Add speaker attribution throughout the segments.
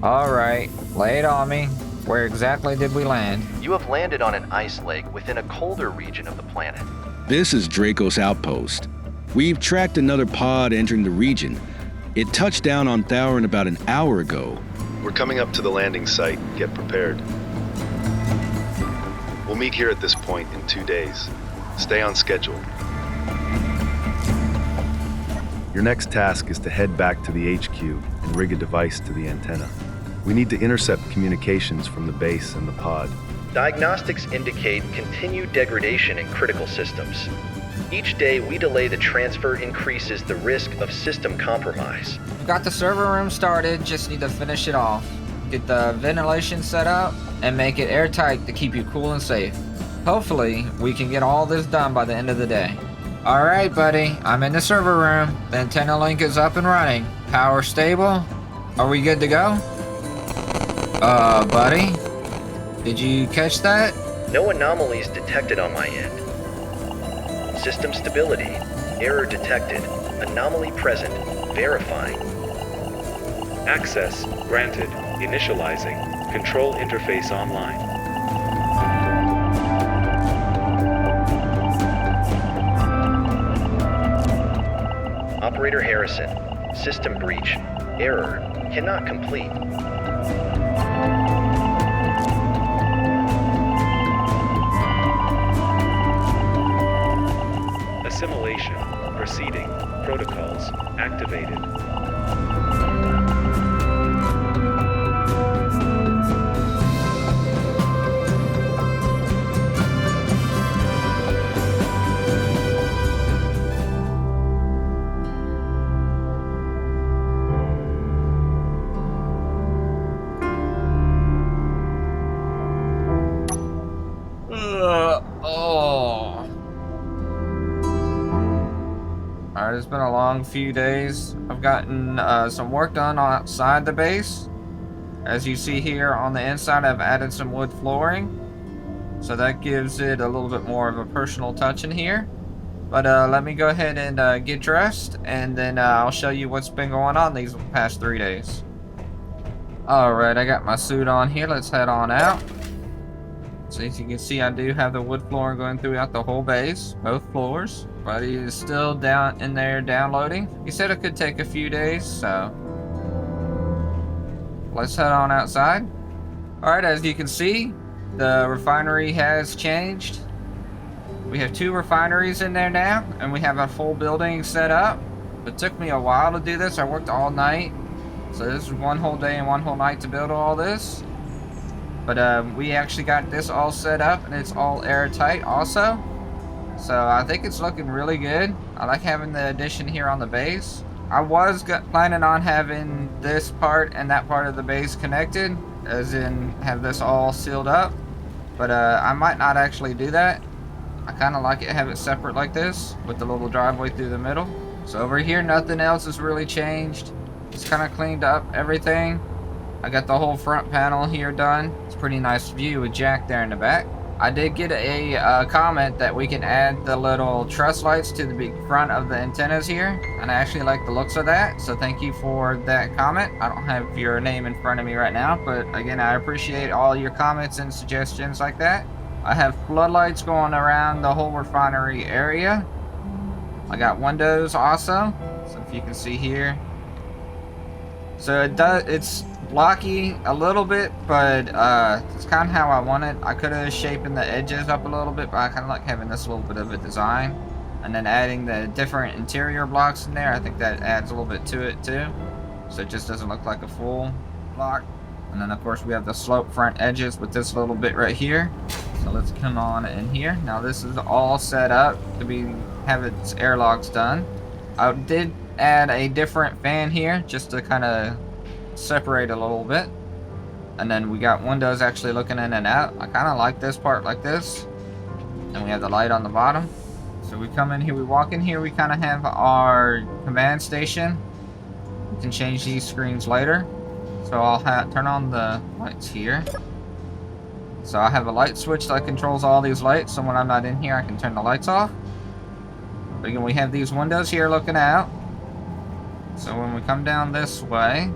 Speaker 1: Alright, lay it on me. Where exactly did we land?
Speaker 2: You have landed on an ice lake within a colder region of the planet.
Speaker 3: This is Draco's outpost. We've tracked another pod entering the region. It touched down on Thaurin about an hour ago.
Speaker 4: We're coming up to the landing site. Get prepared. We'll meet here at this point in 2 days. Stay on schedule. Your next task is to head back to the HQ and rig a device to the antenna. We need to intercept communications from the base and the pod.
Speaker 2: Diagnostics indicate continued degradation in critical systems. Each day we delay the transfer increases the risk of system compromise.
Speaker 1: Got the server room started, just need to finish it off. Get the ventilation set up and make it airtight to keep you cool and safe. Hopefully, we can get all this done by the end of the day. Alright, buddy, I'm in the server room. The antenna link is up and running. Power stable. Are we good to go? Buddy? Did you catch that?
Speaker 2: No anomalies detected on my end. System stability. Error detected. Anomaly present. Verifying.
Speaker 5: Access granted. Initializing. Control interface online.
Speaker 2: Operator Harrison. System breach. Error. Cannot complete.
Speaker 5: Assimilation. Proceeding. Protocols activated.
Speaker 1: Alright, it's been a long few days. I've gotten some work done outside the base. As you see here on the inside, I've added some wood flooring. So that gives it a little bit more of a personal touch in here. But let me go ahead and get dressed, and then I'll show you what's been going on these past 3 days. Alright, I got my suit on here. Let's head on out. So as you can see, I do have the wood flooring going throughout the whole base, both floors. But he is still down in there downloading. He said it could take a few days, so let's head on outside. Alright, as you can see, the refinery has changed. We have 2 refineries in there now, and we have a full building set up. It took me a while to do this. I worked all night. So this is 1 whole day and 1 whole night to build all this. But we actually got this all set up, and it's all airtight also. So I think it's looking really good. I like having the addition here on the base. I was planning on having this part and that part of the base connected, as in have this all sealed up. But I might not actually do that. I kind of like it, have it separate like this with the little driveway through the middle. So over here, nothing else has really changed. It's kind of cleaned up everything. I got the whole front panel here done. It's a pretty nice view with Jack there in the back. I did get a comment that we can add the little truss lights to the big front of the antennas here, and I actually like the looks of that, so thank you for that comment. I don't have your name in front of me right now, but again, I appreciate all your comments and suggestions like that. I have floodlights going around the whole refinery area. I got windows also, so if you can see here. So it's blocky a little bit, but it's kind of how I want it. I could have shaped the edges up a little bit, but I kind of like having this little bit of a design, and then adding the different interior blocks in there. I think that adds a little bit to it too, so it just doesn't look like a full block. And then of course we have the slope front edges with this little bit right here. So let's come on in here. Now this is all set up to have its airlocks done. I did add a different fan here just to kind of separate a little bit, and then we got windows actually looking in and out. I kind of like this part like this, and we have the light on the bottom. So we come in here, we walk in here, we kind of have our command station. We can change these screens later, so I'll turn on the lights here. So I have a light switch that controls all these lights, so when I'm not in here I can turn the lights off. But again, we have these windows here looking out. So when we come down this way,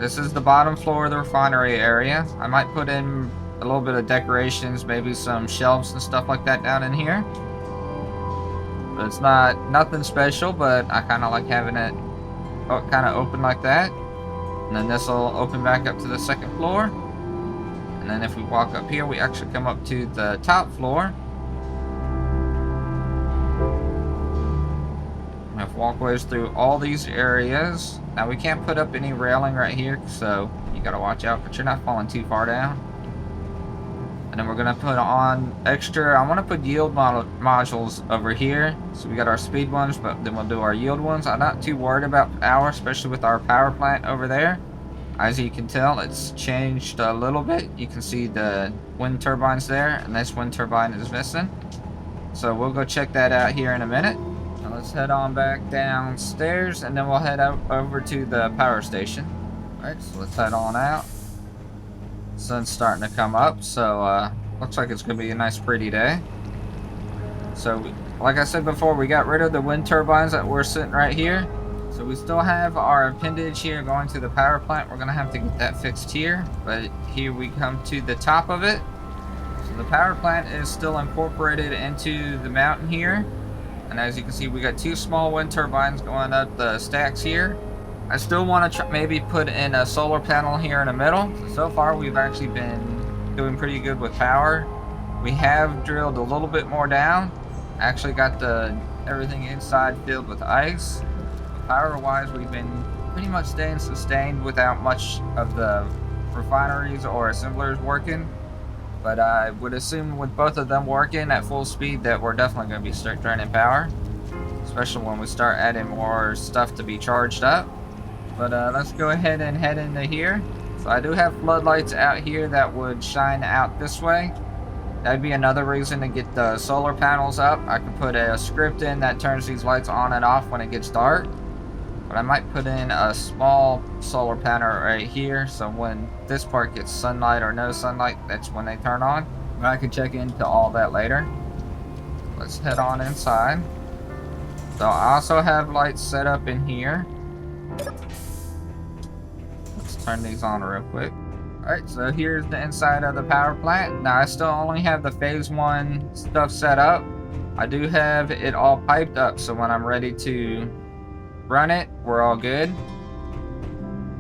Speaker 1: This is the bottom floor of the refinery area. I might put in a little bit of decorations, maybe some shelves and stuff like that down in here. But it's nothing special, but I kind of like having it kind of open like that. And then this will open back up to the second floor. And then if we walk up here, we actually come up to the top floor. We have walkways through all these areas. Now we can't put up any railing right here, so you gotta watch out, but you're not falling too far down. And then we're gonna put on extra, I wanna put yield modules over here. So we got our speed ones, but then we'll do our yield ones. I'm not too worried about power, especially with our power plant over there. As you can tell, it's changed a little bit. You can see the wind turbines there, and this wind turbine is missing. So we'll go check that out here in a minute. Now let's head on back downstairs, and then we'll head out over to the power station. Alright, so let's head on out. Sun's starting to come up, so looks like it's gonna be a nice pretty day. So like I said before, we got rid of the wind turbines that were sitting right here. So we still have our appendage here going to the power plant. We're gonna have to get that fixed here, but here we come to the top of it. So the power plant is still incorporated into the mountain here. And as you can see, we got two small wind turbines going up the stacks here. I still want to maybe put in a solar panel here in the middle. So far, we've actually been doing pretty good with power. We have drilled a little bit more down. Actually got everything inside filled with ice. Power-wise, we've been pretty much staying sustained without much of the refineries or assemblers working. But I would assume with both of them working at full speed that we're definitely going to be start draining power. Especially when we start adding more stuff to be charged up. But let's go ahead and head into here. So I do have floodlights out here that would shine out this way. That'd be another reason to get the solar panels up. I could put a script in that turns these lights on and off when it gets dark. But I might put in a small solar panel right here, so when this part gets sunlight or no sunlight, that's when they turn on. But I can check into all that later. Let's head on inside. So I also have lights set up in here. Let's turn these on real quick. Alright, so here's the inside of the power plant. Now I still only have the phase 1 stuff set up. I do have it all piped up, so when I'm ready to run it, we're all good.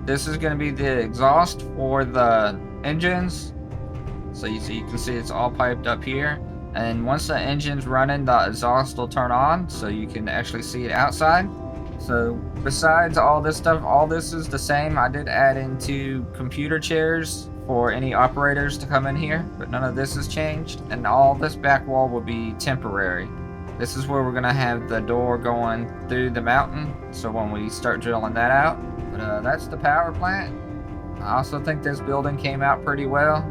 Speaker 1: This is going to be the exhaust for the engines. So you can see it's all piped up here. And once the engine's running, the exhaust will turn on, so you can actually see it outside. So besides all this stuff, all this is the same. I did add in 2 computer chairs for any operators to come in here, but none of this has changed. And all this back wall will be temporary. This is where we're gonna have the door going through the mountain, so when we start drilling that out. But that's the power plant. I also think this building came out pretty well.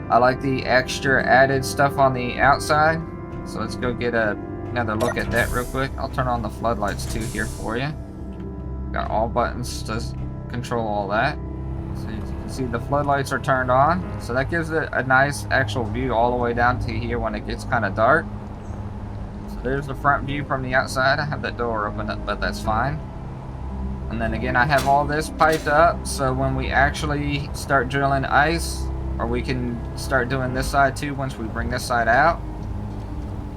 Speaker 1: I like the extra added stuff on the outside. So let's go get another look at that real quick. I'll turn on the floodlights too here for you. Got all buttons to control all that. So you can see the floodlights are turned on. So that gives it a nice actual view all the way down to here when it gets kind of dark. So there's the front view from the outside. I have that door open up, but that's fine. And then again, I have all this piped up, so when we actually start drilling ice, or we can start doing this side too once we bring this side out.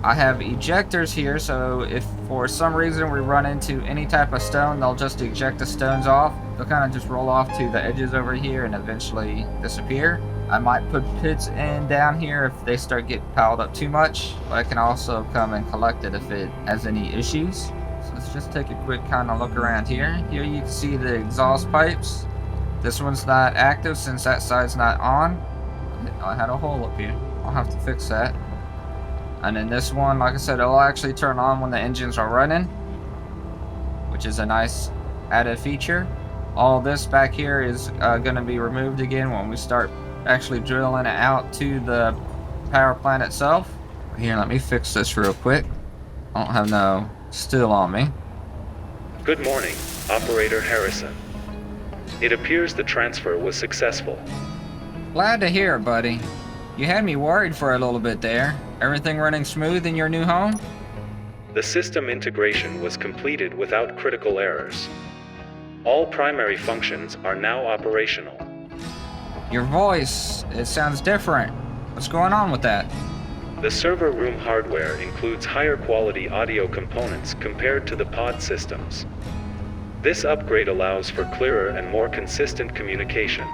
Speaker 1: I have ejectors here, so if for some reason we run into any type of stone, they'll just eject the stones off. They'll kind of just roll off to the edges over here and eventually disappear. I might put pits in down here if they start getting piled up too much, but I can also come and collect it if it has any issues. So let's just take a quick kind of look around here. Here you can see the exhaust pipes. This one's not active since that side's not on. I had a hole up here. I'll have to fix that. And then this one, like I said, it'll actually turn on when the engines are running, which is a nice added feature. All this back here is going to be removed again when we start actually drilling it out to the power plant itself. Here, let me fix this real quick. I don't have no steel on me.
Speaker 5: Good morning, Operator Harrison. It appears the transfer was successful.
Speaker 1: Glad to hear it, buddy. You had me worried for a little bit there. Everything running smooth in your new home?
Speaker 5: The system integration was completed without critical errors. All primary functions are now operational.
Speaker 1: Your voice, it sounds different. What's going on with that?
Speaker 5: The server room hardware includes higher quality audio components compared to the pod systems. This upgrade allows for clearer and more consistent communication.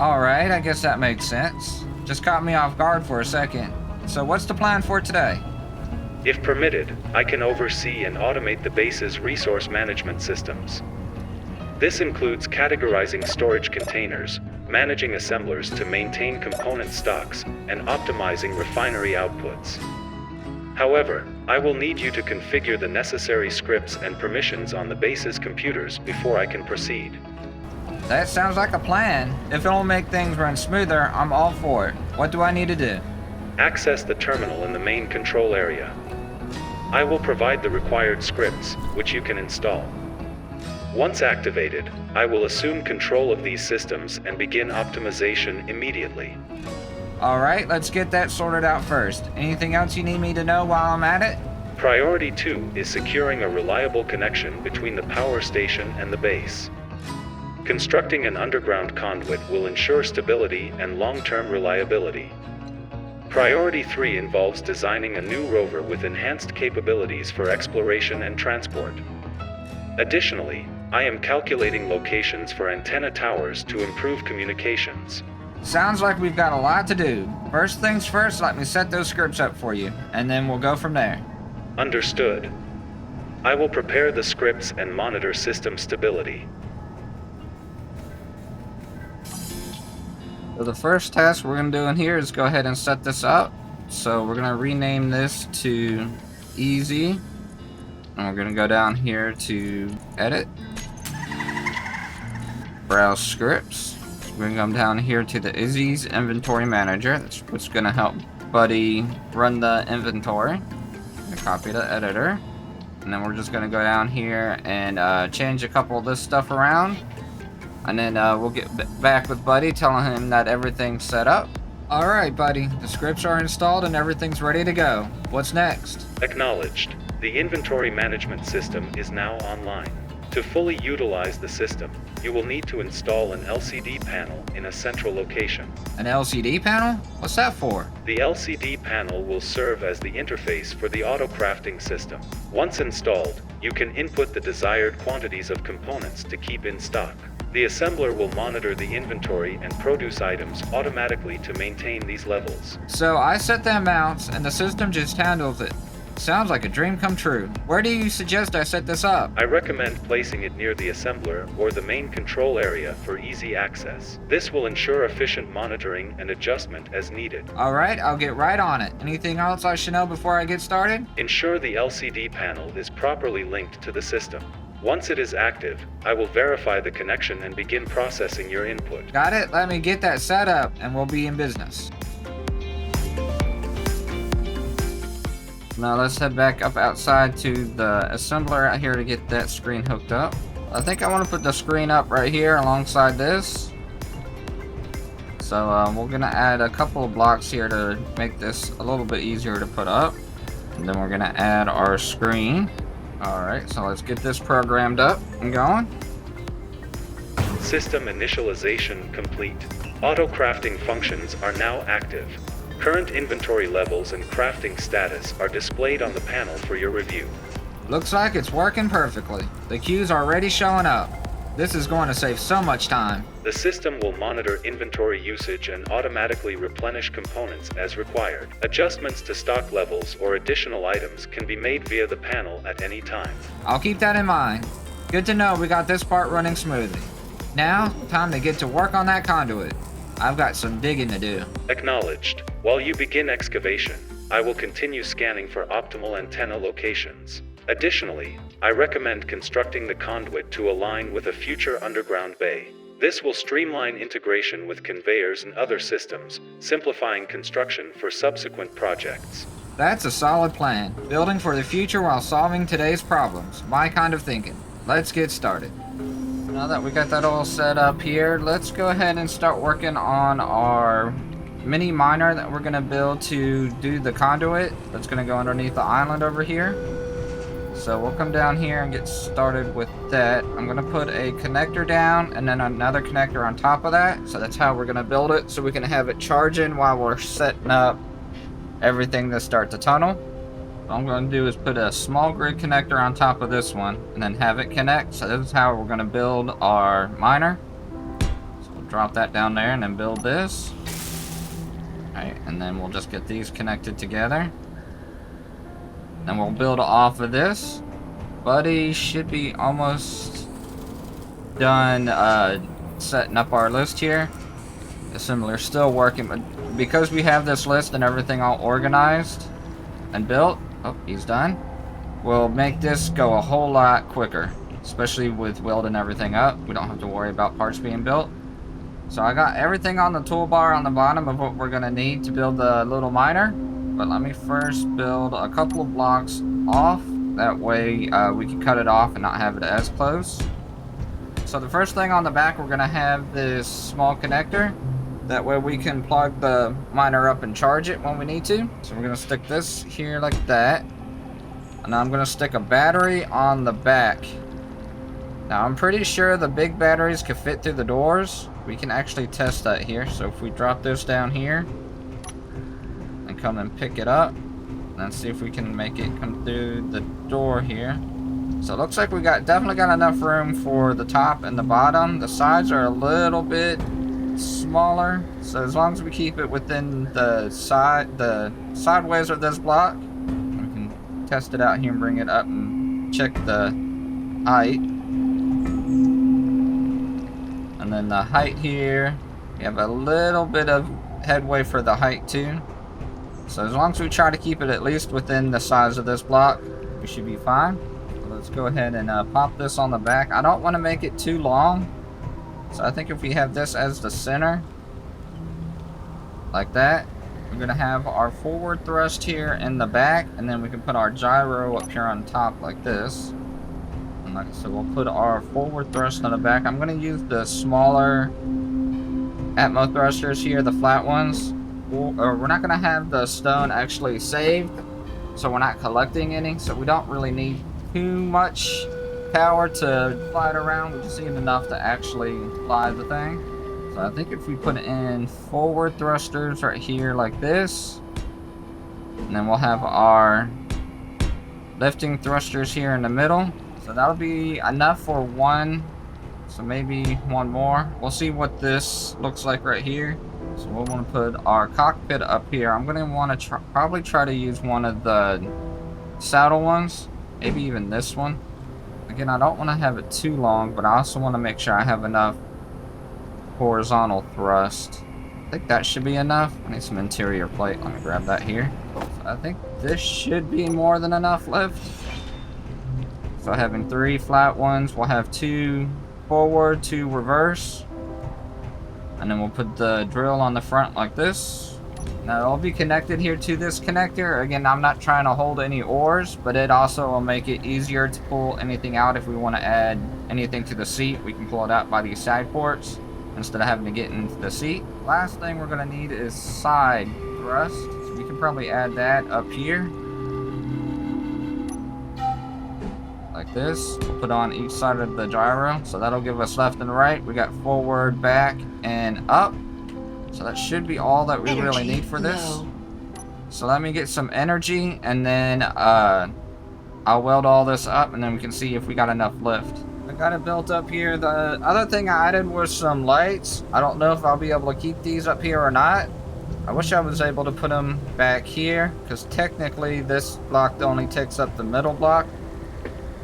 Speaker 1: Alright, I guess that makes sense. Just caught me off guard for a second. So what's the plan for today?
Speaker 5: If permitted, I can oversee and automate the base's resource management systems. This includes categorizing storage containers, managing assemblers to maintain component stocks, and optimizing refinery outputs. However, I will need you to configure the necessary scripts and permissions on the base's computers before I can proceed.
Speaker 1: That sounds like a plan. If it'll make things run smoother, I'm all for it. What do I need to do?
Speaker 5: Access the terminal in the main control area. I will provide the required scripts, which you can install. Once activated, I will assume control of these systems and begin optimization immediately.
Speaker 1: Alright, let's get that sorted out first. Anything else you need me to know while I'm at it?
Speaker 5: Priority 2 is securing a reliable connection between the power station and the base. Constructing an underground conduit will ensure stability and long-term reliability. Priority 3 involves designing a new rover with enhanced capabilities for exploration and transport. Additionally, I am calculating locations for antenna towers to improve communications.
Speaker 1: Sounds like we've got a lot to do. First things first, let me set those scripts up for you, and then we'll go from there.
Speaker 5: Understood. I will prepare the scripts and monitor system stability.
Speaker 1: So the first task we're going to do in here is go ahead and set this up. So we're going to rename this to Easy. And we're going to go down here to Edit. Browse Scripts. We're going to come down here to the Izzy's Inventory Manager. That's what's going to help Buddy run the inventory. I'm going to copy the editor. And then we're just going to go down here and change a couple of this stuff around. And then we'll get back with Buddy, telling him that everything's set up. Alright, Buddy. The scripts are installed and everything's ready to go. What's next?
Speaker 5: Acknowledged. The inventory management system is now online. To fully utilize the system, you will need to install an LCD panel in a central location.
Speaker 1: An LCD panel? What's that for?
Speaker 5: The LCD panel will serve as the interface for the auto-crafting system. Once installed, you can input the desired quantities of components to keep in stock. The assembler will monitor the inventory and produce items automatically to maintain these levels.
Speaker 1: So I set the amounts and the system just handles it. Sounds like a dream come true. Where do you suggest I set this up?
Speaker 5: I recommend placing it near the assembler or the main control area for easy access. This will ensure efficient monitoring and adjustment as needed.
Speaker 1: Alright, I'll get right on it. Anything else I should know before I get started?
Speaker 5: Ensure the LCD panel is properly linked to the system. Once it is active, I will verify the connection and begin processing your input.
Speaker 1: Got it? Let me get that set up and we'll be in business. Now let's head back up outside to the assembler out here to get that screen hooked up. I think I want to put the screen up right here alongside this. So we're going to add a couple of blocks here to make this a little bit easier to put up. And then we're going to add our screen. Alright, so let's get this programmed up and going.
Speaker 5: System initialization complete. Auto-crafting functions are now active. Current inventory levels and crafting status are displayed on the panel for your review.
Speaker 1: Looks like it's working perfectly. The queues are already showing up. This is going to save so much time.
Speaker 5: The system will monitor inventory usage and automatically replenish components as required. Adjustments to stock levels or additional items can be made via the panel at any time.
Speaker 1: I'll keep that in mind. Good to know we got this part running smoothly. Now, time to get to work on that conduit. I've got some digging to do.
Speaker 5: Acknowledged. While you begin excavation, I will continue scanning for optimal antenna locations. Additionally, I recommend constructing the conduit to align with a future underground bay. This will streamline integration with conveyors and other systems, simplifying construction for subsequent projects.
Speaker 1: That's a solid plan. Building for the future while solving today's problems. My kind of thinking. Let's get started. Now that we got that all set up here, let's go ahead and start working on our mini miner that we're going to build to do the conduit. That's going to go underneath the island over here. So we'll come down here and get started with that. I'm gonna put a connector down and then another connector on top of that. So that's how we're gonna build it, so we can have it charging while we're setting up everything to start the tunnel. What I'm gonna do is put a small grid connector on top of this one and then have it connect. So this is how we're gonna build our miner. So we'll drop that down there and then build this. Alright, and then we'll just get these connected together. Then we'll build off of this. Buddy should be almost done setting up our list here. Assembler still working, but because we have this list and everything all organized and built, oh, he's done. We'll make this go a whole lot quicker, especially with welding everything up. We don't have to worry about parts being built. So I got everything on the toolbar on the bottom of what we're gonna need to build the little miner. But let me first build a couple of blocks off. That way we can cut it off and not have it as close. So the first thing on the back, we're gonna have this small connector. That way we can plug the miner up and charge it when we need to. So we're gonna stick this here like that. And I'm gonna stick a battery on the back. Now I'm pretty sure the big batteries can fit through the doors. We can actually test that here. So if we drop this down here, come and pick it up and then see if we can make it come through the door here. So it looks like we definitely got enough room for the top and the bottom. The sides are a little bit smaller, so as long as we keep it within the sideways of this block, we can test it out here and bring it up and check the height. And then the height here, we have a little bit of headway for the height too. So as long as we try to keep it at least within the size of this block, we should be fine. So let's go ahead and pop this on the back. I don't want to make it too long. So I think if we have this as the center, like that, we're going to have our forward thrust here in the back, and then we can put our gyro up here on top like this. And like I said, we'll put our forward thrust on the back. I'm going to use the smaller Atmo thrusters here, the flat ones. We're not going to have the stone actually saved, so we're not collecting any, so we don't really need too much power to fly it around. We just need enough to actually fly the thing. So I think if we put in forward thrusters right here like this, and then we'll have our lifting thrusters here in the middle, so that'll be enough for one. So maybe one more. We'll see what this looks like right here. So we'll want to put our cockpit up here. I'm going to want to probably try to use one of the saddle ones. Maybe even this one. Again, I don't want to have it too long, but I also want to make sure I have enough horizontal thrust. I think that should be enough. I need some interior plate. Let me grab that here. So I think this should be more than enough lift. So having 3 flat ones, we'll have 2 forward, 2 reverse. And then we'll put the drill on the front like this. Now it'll be connected here to this connector. Again, I'm not trying to hold any ores, but it also will make it easier to pull anything out. If we want to add anything to the seat, we can pull it out by these side ports instead of having to get into the seat. Last thing we're going to need is side thrust. So we can probably add that up here. Like this. We'll put on each side of the gyro, so that'll give us left and right. We got forward, back, and up. So that should be all that we really need for this. So let me get some energy, and then I'll weld all this up, and then we can see if we got enough lift. I got it built up here. The other thing I added was some lights. I don't know if I'll be able to keep these up here or not. I wish I was able to put them back here, because technically this block only takes up the middle block.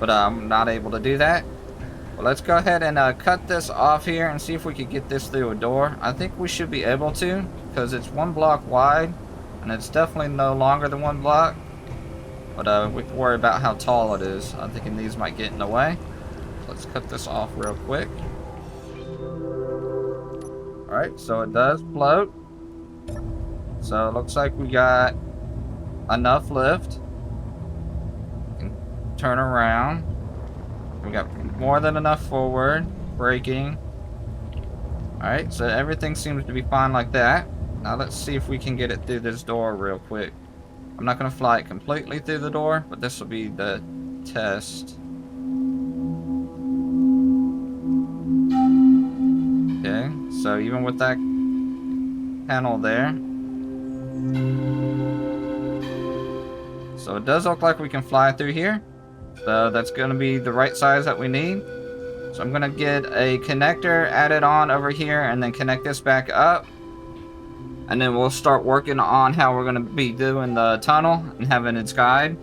Speaker 1: But I'm not able to do that. Well, let's go ahead and cut this off here and see if we can get this through a door. I think we should be able to, because it's 1 block wide, and it's definitely no longer than 1 block. But we can worry about how tall it is. I'm thinking these might get in the way. Let's cut this off real quick. Alright, so it does float. So it looks like we got enough lift. Turn around. We got more than enough forward. Braking. Alright, so everything seems to be fine like that. Now let's see if we can get it through this door real quick. I'm not going to fly it completely through the door, but this will be the test. Okay, so even with that panel there. So it does look like we can fly through here. So that's going to be the right size that we need. So I'm going to get a connector added on over here and then connect this back up. And then we'll start working on how we're going to be doing the tunnel and having its guide.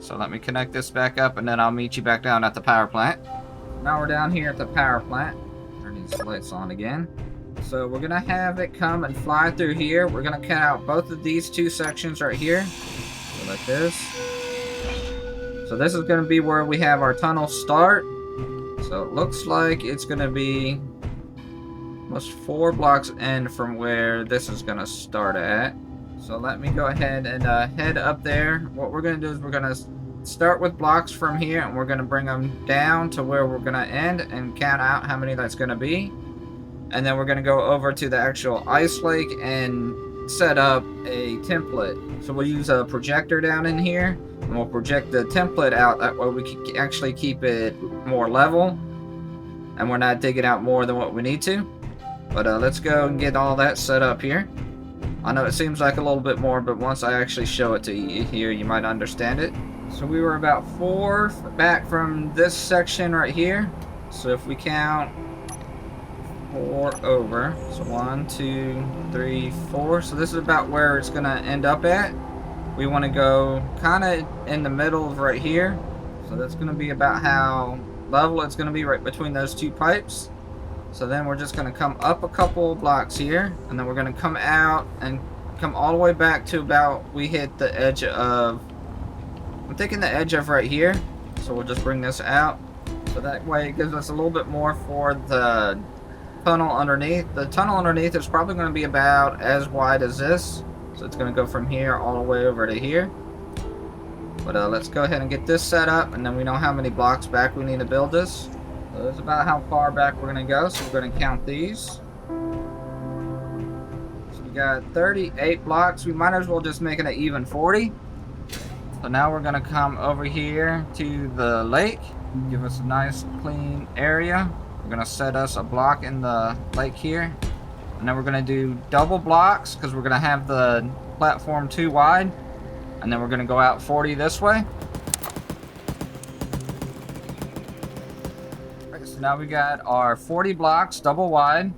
Speaker 1: So let me connect this back up and then I'll meet you back down at the power plant. Now we're down here at the power plant. Turn these lights on again. So we're going to have it come and fly through here. We're going to cut out both of these two sections right here. So like this. So this is going to be where we have our tunnel start. So it looks like it's going to be almost 4 blocks in from where this is going to start at. So let me go ahead and head up there. What we're going to do is we're going to start with blocks from here and we're going to bring them down to where we're going to end and count out how many that's going to be. And then we're going to go over to the actual ice lake and set up a template. So we'll use a projector down in here and we'll project the template out. That way we can actually keep it more level and we're not digging out more than what we need to. But let's go and get all that set up here. I know it seems like a little bit more, but once I actually show it to you here, you might understand it. So we were about 4 back from this section right here. So if we count 4 over, so 1, 2, 3, 4. So this is about where it's gonna end up at. We want to go kind of in the middle of right here. So that's gonna be about how level it's gonna be, right between those two pipes. So then we're just going to come up a couple blocks here, and then we're going to come out and come all the way back to about we hit the edge of, I'm thinking the edge of right here. So we'll just bring this out. So that way it gives us a little bit more for the tunnel underneath. The tunnel underneath is probably going to be about as wide as this. So it's going to go from here all the way over to here. But let's go ahead and get this set up, and then we know how many blocks back we need to build this. So that's about how far back we're going to go. So we're going to count these. So we got 38 blocks. We might as well just make it an even 40. So now we're going to come over here to the lake. Give us a nice clean area. We're going to set us a block in the lake here. And then we're going to do double blocks because we're going to have the platform too wide. And then we're going to go out 40 this way. So now we got our 40 blocks double wide.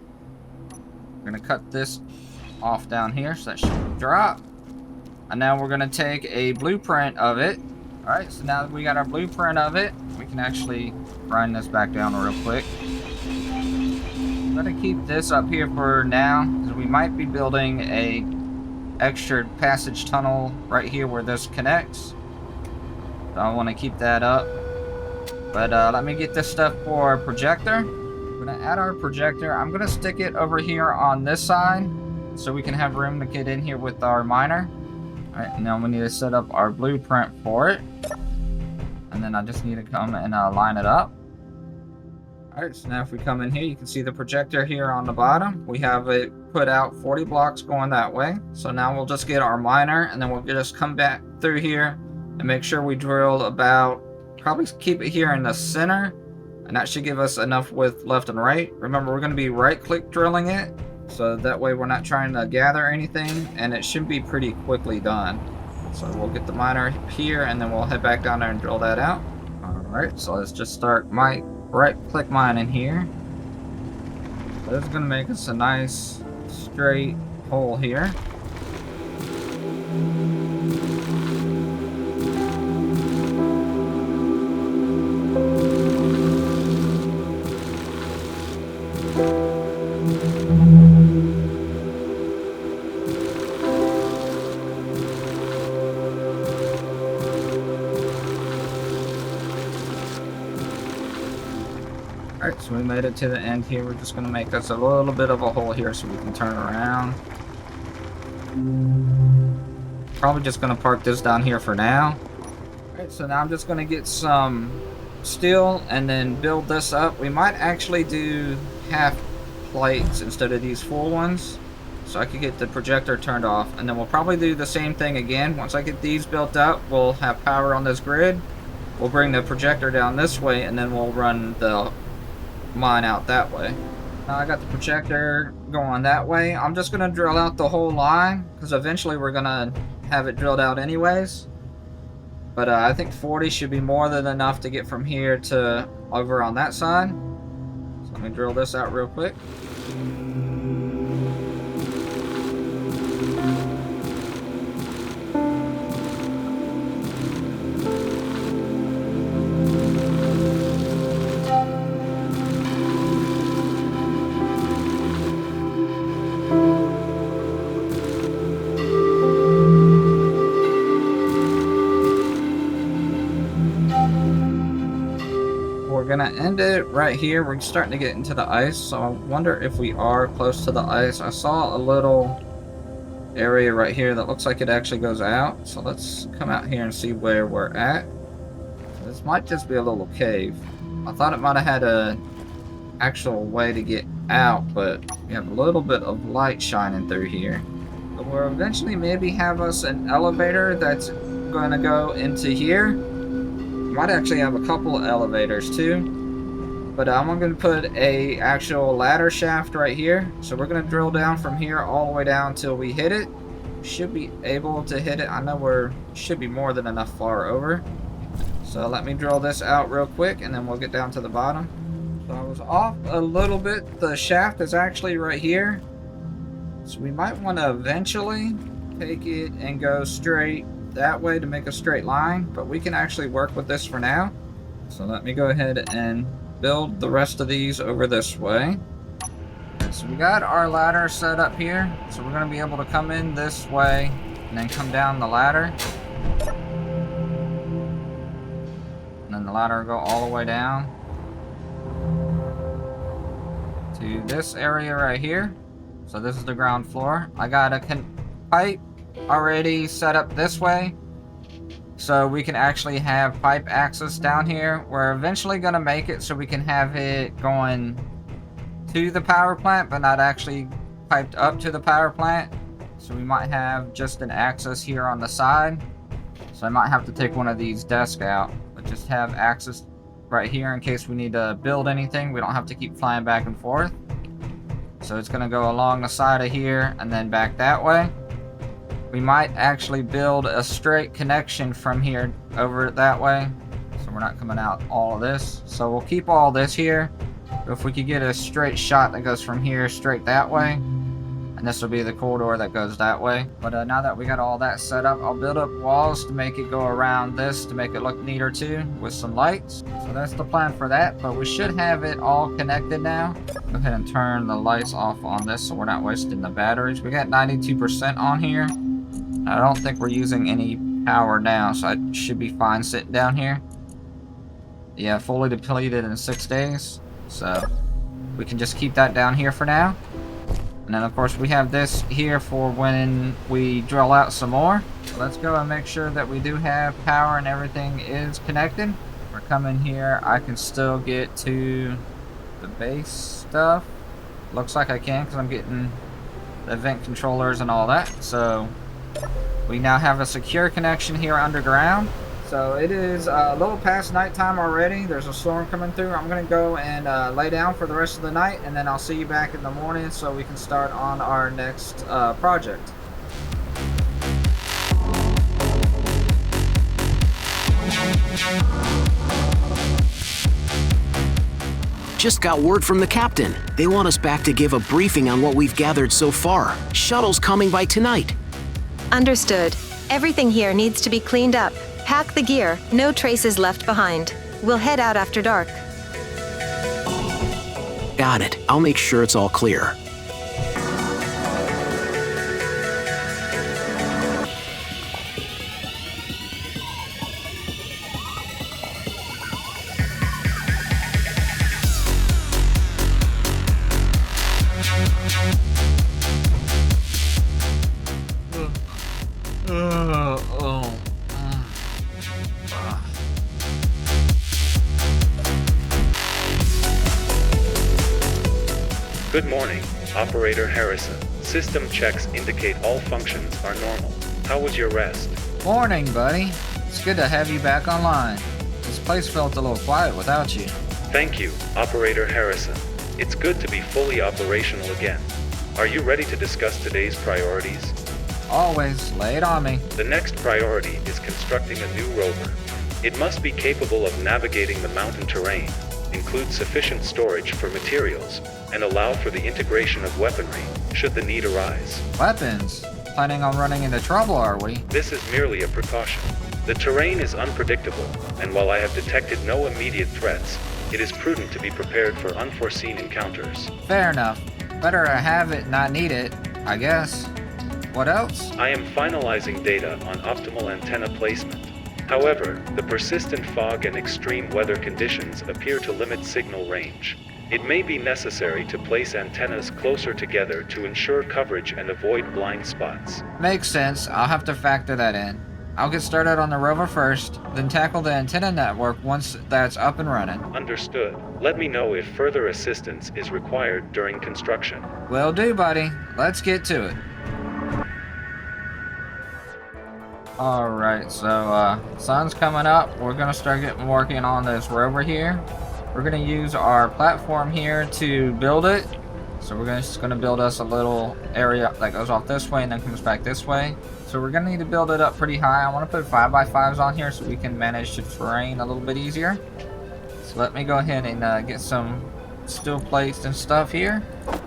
Speaker 1: We're going to cut this off down here so that should drop. And now we're going to take a blueprint of it. Alright, so now that we got our blueprint of it, we can actually grind this back down real quick. I'm going to keep this up here for now because we might be building a extra passage tunnel right here where this connects. So I want to keep that up. But let me get this stuff for our projector. We're going to add our projector. I'm going to stick it over here on this side so we can have room to get in here with our miner. Alright, now we need to set up our blueprint for it. And then I just need to come and line it up. Alright, so now if we come in here, you can see the projector here on the bottom. We have it put out 40 blocks going that way. So now we'll just get our miner and then we'll just come back through here and make sure we drill about, probably keep it here in the center, and that should give us enough width left and right. Remember, we're going to be right click drilling it, so that way we're not trying to gather anything, and it should be pretty quickly done. So we'll get the miner here and then we'll head back down there and drill that out. Alright, so let's just start my right click mining here. So this is going to make us a nice straight hole here. Alright, so we made it to the end here. We're just going to make us a little bit of a hole here so we can turn around. Probably just going to park this down here for now. Alright, so now I'm just going to get some steel and then build this up. We might actually do half plates instead of these full ones, so I could get the projector turned off. And then we'll probably do the same thing again. Once I get these built up, we'll have power on this grid. we'll bring the projector down this way, and then we'll run the mine out that way. Now I got the projector going that way. I'm just gonna drill out the whole line, because eventually we're gonna have it drilled out anyways. But I think 40 should be more than enough to get from here to over on that side. So let me drill this out real quick. We're gonna end it right here. We're starting to get into the ice, so I wonder if we are close to the ice. I saw a little area right here that looks like it actually goes out, so let's come out here and see where we're at. This might just be a little cave. I thought it might have had a actual way to get out, but we have a little bit of light shining through here. But we'll eventually maybe have us an elevator that's going to go into here. Might actually have a couple of elevators too, but I'm going to put a actual ladder shaft right here. So we're going to drill down from here all the way down till we hit it. Should be able to hit it. I know we're should be more than enough far over. So let me drill this out real quick, and then we'll get down to the bottom. So I was off a little bit. The shaft is actually right here, so we might want to eventually take it and go straight that way to make a straight line, but we can actually work with this for now. So let me go ahead and build the rest of these over this way. So we got our ladder set up here, so we're going to be able to come in this way and then come down the ladder, and then the ladder will go all the way down to this area right here. So this is the ground floor. I got a pipe already set up this way, so we can actually have pipe access down here. We're eventually going to make it so we can have it going to the power plant, but not actually piped up to the power plant. So we might have just an access here on the side. So I might have to take one of these desks out, but just have access right here in case we need to build anything. We don't have to keep flying back and forth. So it's going to go along the side of here and then back that way. We might actually build a straight connection from here over that way, so we're not coming out all of this. So we'll keep all this here. If we could get a straight shot that goes from here straight that way, and this will be the corridor that goes that way. But now that we got all that set up, I'll build up walls to make it go around this to make it look neater too, with some lights. So that's the plan for that, but we should have it all connected now. Go ahead and turn the lights off on this so we're not wasting the batteries. We got 92% on here. I don't think we're using any power now, so I should be fine sitting down here. Yeah, fully depleted in 6 days, so we can just keep that down here for now. And then of course we have this here for when we drill out some more. So let's go and make sure that we do have power and everything is connected. We're coming here. I can still get to the base stuff. Looks like I can, because I'm getting the event controllers and all that. So we now have a secure connection here underground. So it is a little past nighttime already. There's a storm coming through. I'm going to go and lay down for the rest of the night, and then I'll see you back in the morning so we can start on our next project.
Speaker 6: Just got word from the captain. They want us back to give a briefing on what we've gathered so far. Shuttle's coming by tonight.
Speaker 7: Understood. Everything here needs to be cleaned up. Pack the gear. No traces left behind. We'll head out after dark.
Speaker 6: Got it. I'll make sure it's all clear.
Speaker 5: Good morning, Operator Harrison. System checks indicate all functions are normal. How was your rest?
Speaker 1: Morning, buddy. It's good to have you back online. This place felt a little quiet without you.
Speaker 5: Thank you, Operator Harrison. It's good to be fully operational again. Are you ready to discuss today's priorities?
Speaker 1: Always, lay it on me.
Speaker 5: The next priority is constructing a new rover. It must be capable of navigating the mountain terrain, include sufficient storage for materials, and allow for the integration of weaponry should the need arise.
Speaker 1: Weapons? Planning on running into trouble, are we?
Speaker 5: This is merely a precaution. The terrain is unpredictable, and while I have detected no immediate threats, it is prudent to be prepared for unforeseen encounters.
Speaker 1: Fair enough. Better to have it, not need it, I guess. What else?
Speaker 5: I am finalizing data on optimal antenna placement. However, the persistent fog and extreme weather conditions appear to limit signal range. It may be necessary to place antennas closer together to ensure coverage and avoid blind spots.
Speaker 1: Makes sense. I'll have to factor that in. I'll get started on the rover first, then tackle the antenna network once that's up and running.
Speaker 5: Understood. Let me know if further assistance is required during construction.
Speaker 1: Will do, buddy. Let's get to it. Alright, so sun's coming up. We're gonna start working on this rover here. We're gonna use our platform here to build it. So we're just gonna build us a little area that goes off this way and then comes back this way. So we're gonna need to build it up pretty high. I want to put 5x5s on here so we can manage the terrain a little bit easier. So let me go ahead and get some steel plates and stuff here,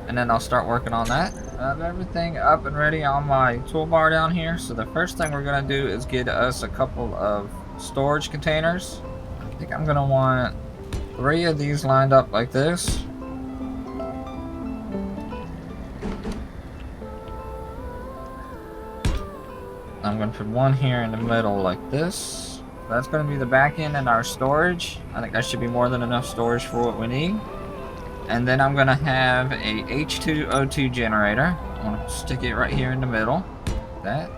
Speaker 1: and then I'll start working on that. I have everything up and ready on my toolbar down here. So the first thing we're gonna do is get us a couple of storage containers. I think I'm gonna want 3 of these lined up like this. I'm going to put one here in the middle like this. That's going to be the back end and our storage. I think that should be more than enough storage for what we need. And then I'm going to have a H2O2 generator. I'm going to stick it right here in the middle. That.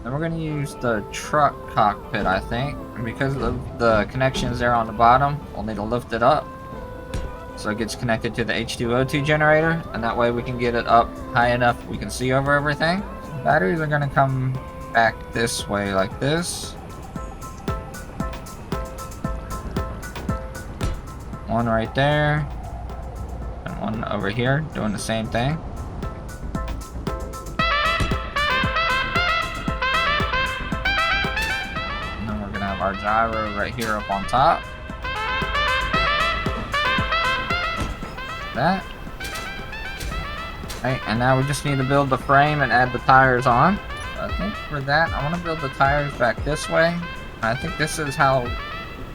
Speaker 1: Then we're going to use the truck cockpit, I think. And because of the connections there on the bottom, we'll need to lift it up so it gets connected to the H2O2 generator. And that way we can get it up high enough we can see over everything. Batteries are going to come back this way like this. One right there. And one over here doing the same thing. And then we're going to have our gyro right here up on top. That. Right, and now we just need to build the frame and add the tires on. I think for that, I want to build the tires back this way. I think this is how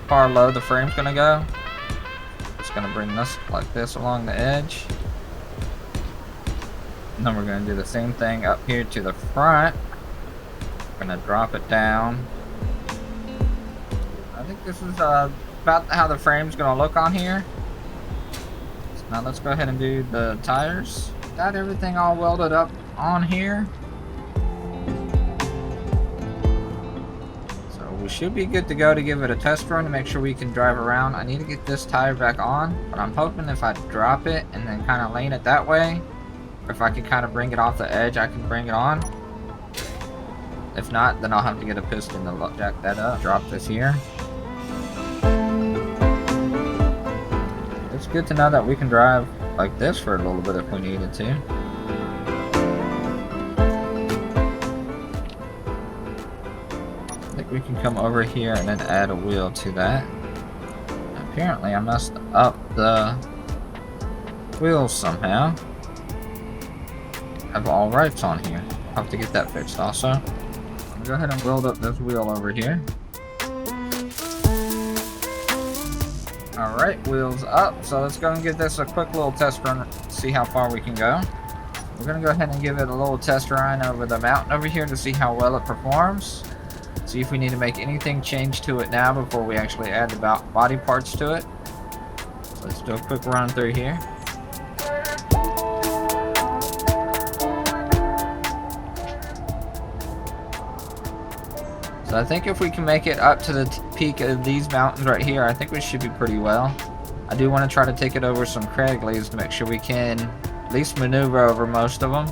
Speaker 1: far low the frame's going to go. Just going to bring this like this along the edge. And then we're going to do the same thing up here to the front. We're going to drop it down. I think this is about how the frame's going to look on here. So now let's go ahead and do the tires. Got everything all welded up on here. So we should be good to go to give it a test run to make sure we can drive around. I need to get this tire back on, but I'm hoping if I drop it and then kind of lane it that way, or if I can kind of bring it off the edge, I can bring it on. If not, then I'll have to get a piston to jack that up. Drop this here. It's good to know that we can drive like this for a little bit if we needed to. I think we can come over here and then add a wheel to that. Apparently I messed up the wheels somehow. I have all rights on here. I'll have to get that fixed also. I'll go ahead and weld up this wheel over here. Alright, wheels up. So let's go and give this a quick little test run, see how far we can go. We're going to go ahead and give it a little test run over the mountain over here to see how well it performs. See if we need to make anything change to it now before we actually add the body parts to it. So let's do a quick run through here. So I think if we can make it up to the peak of these mountains right here, I think we should be pretty well. I do want to try to take it over some craglies to make sure we can at least maneuver over most of them.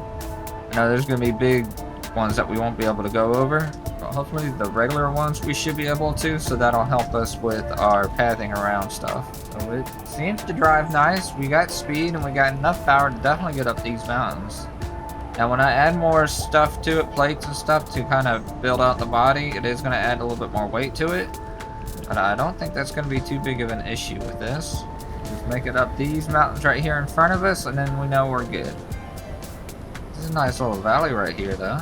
Speaker 1: I know there's going to be big ones that we won't be able to go over. But Hopefully the regular ones we should be able to, so that'll help us with our pathing around stuff. So it seems to drive nice. We got speed and we got enough power to definitely get up these mountains. Now when I add more stuff to it, plates and stuff to kind of build out the body, it is going to add a little bit more weight to it. But I don't think that's going to be too big of an issue with this. Just make it up these mountains right here in front of us, and then we know we're good. This is a nice little valley right here though.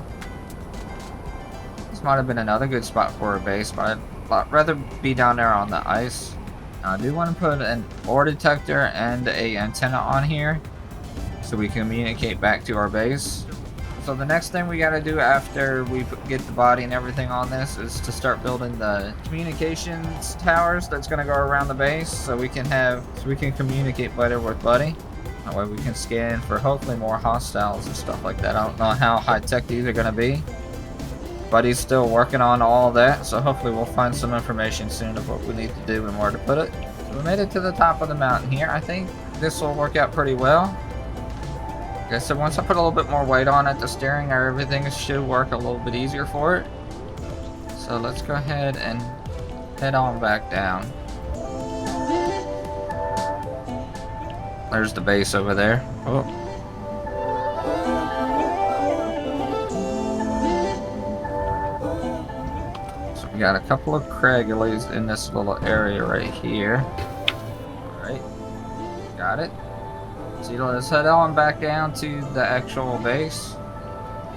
Speaker 1: Might have been another good spot for a base, but I'd rather be down there on the ice. Now, I do want to put an ore detector and a antenna on here so we can communicate back to our base. So the next thing we got to do after we get the body and everything on this is to start building the communications towers that's going to go around the base so we can communicate better with Buddy. That way we can scan for hopefully more hostiles and stuff like that. I don't know how high tech these are going to be. Buddy's still working on all that, so hopefully we'll find some information soon of what we need to do and where to put it. So we made it to the top of the mountain here. I think this will work out pretty well. Like I said, once I put a little bit more weight on it, the steering or everything should work a little bit easier for it. So let's go ahead and head on back down. There's the base over there. Oh. Got a couple of Craiglies in this little area right here. Alright, got it. So let's head on back down to the actual base.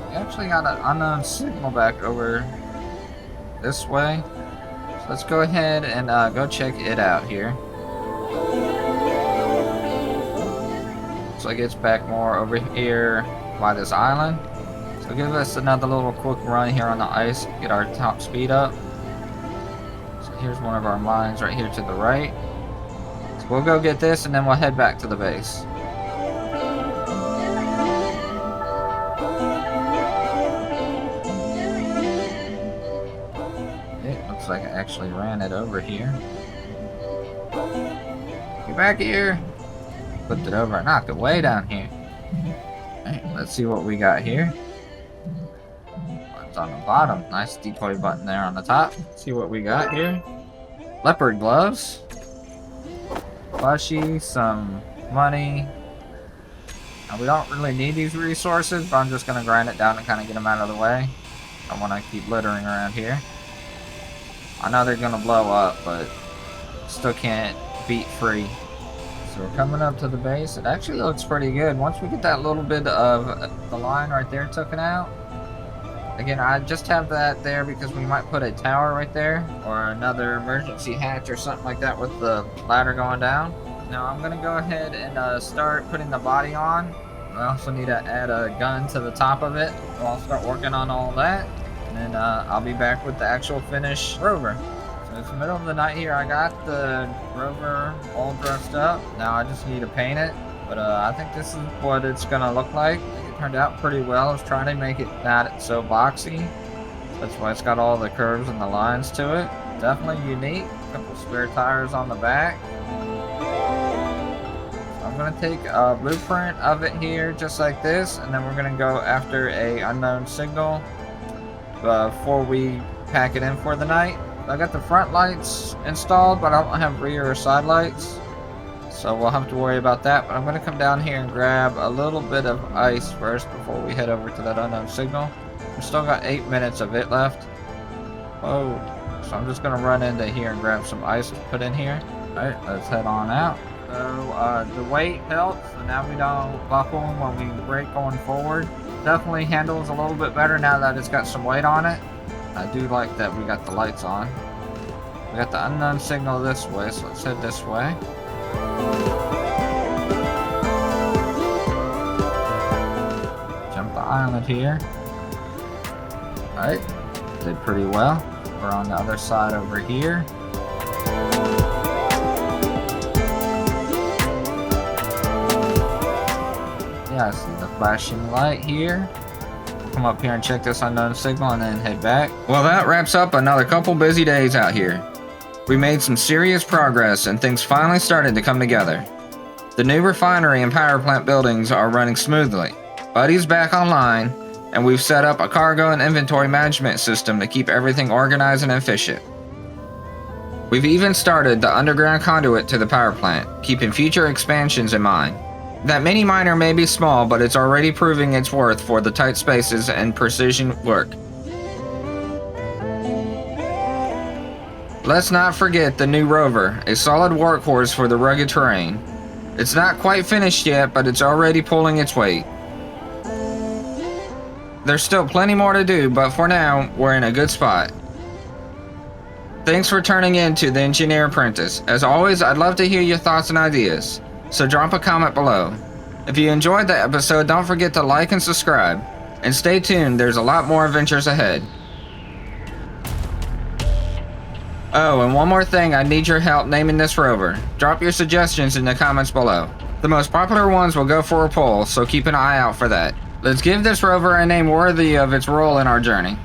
Speaker 1: We actually got an unknown signal back over this way. So let's go ahead and go check it out here. Looks like it's back more over here by this island. So give us another little quick run here on the ice, get our top speed up. Here's one of our mines right here to the right. So we'll go get this and then we'll head back to the base. It looks like I actually ran it over here. Get back here. Flipped it over and knocked it way down here. Alright, let's see what we got here. On the bottom, nice decoy button there on the top. See what we got here. Leopard gloves, plushy, some money. Now, we don't really need these resources, but I'm just gonna grind it down and kind of get them out of the way. I want to keep littering around here. I know they're gonna blow up, but still can't beat free. So we're coming up to the base. It actually looks pretty good. Once we get that little bit of the line right there taken out. Again, I just have that there because we might put a tower right there or another emergency hatch or something like that with the ladder going down. Now I'm going to go ahead and start putting the body on. I also need to add a gun to the top of it. So I'll start working on all that. And then I'll be back with the actual finished Rover. So it's the middle of the night here. I got the Rover all dressed up. Now I just need to paint it. But I think this is what it's going to look like. Turned out pretty well. I was trying to make it not so boxy. That's why it's got all the curves and the lines to it. Definitely unique. A couple spare tires on the back. So I'm going to take a blueprint of it here just like this, and then we're going to go after a unknown signal before we pack it in for the night. I got the front lights installed, but I don't have rear or side lights. So we'll have to worry about that, but I'm going to come down here and grab a little bit of ice first before we head over to that unknown signal. We've still got 8 minutes of it left. Whoa. So I'm just going to run into here and grab some ice to put in here. Alright, let's head on out. So the weight helps, so now we don't buckle when we brake going forward. Definitely handles a little bit better now that it's got some weight on it. I do like that we got the lights on. We got the unknown signal this way, so let's head this way. Jump the island here. Alright, did pretty well. We're on the other side over here. Yeah, I see the flashing light here. Come up here and check this unknown signal and then head back. Well, that wraps up another couple busy days out here. We made some serious progress and things finally started to come together. The new refinery and power plant buildings are running smoothly. Buddy's back online, and we've set up a cargo and inventory management system to keep everything organized and efficient. We've even started the underground conduit to the power plant, keeping future expansions in mind. That mini miner may be small, but it's already proving its worth for the tight spaces and precision work. Let's not forget the new Rover, a solid workhorse for the rugged terrain. It's not quite finished yet, but it's already pulling its weight. There's still plenty more to do, but for now, we're in a good spot. Thanks for turning in to the Engineer Apprentice. As always, I'd love to hear your thoughts and ideas, so drop a comment below. If you enjoyed the episode, don't forget to like and subscribe. And stay tuned, there's a lot more adventures ahead. Oh, and one more thing, I need your help naming this rover. Drop your suggestions in the comments below. The most popular ones will go for a poll, so keep an eye out for that. Let's give this rover a name worthy of its role in our journey.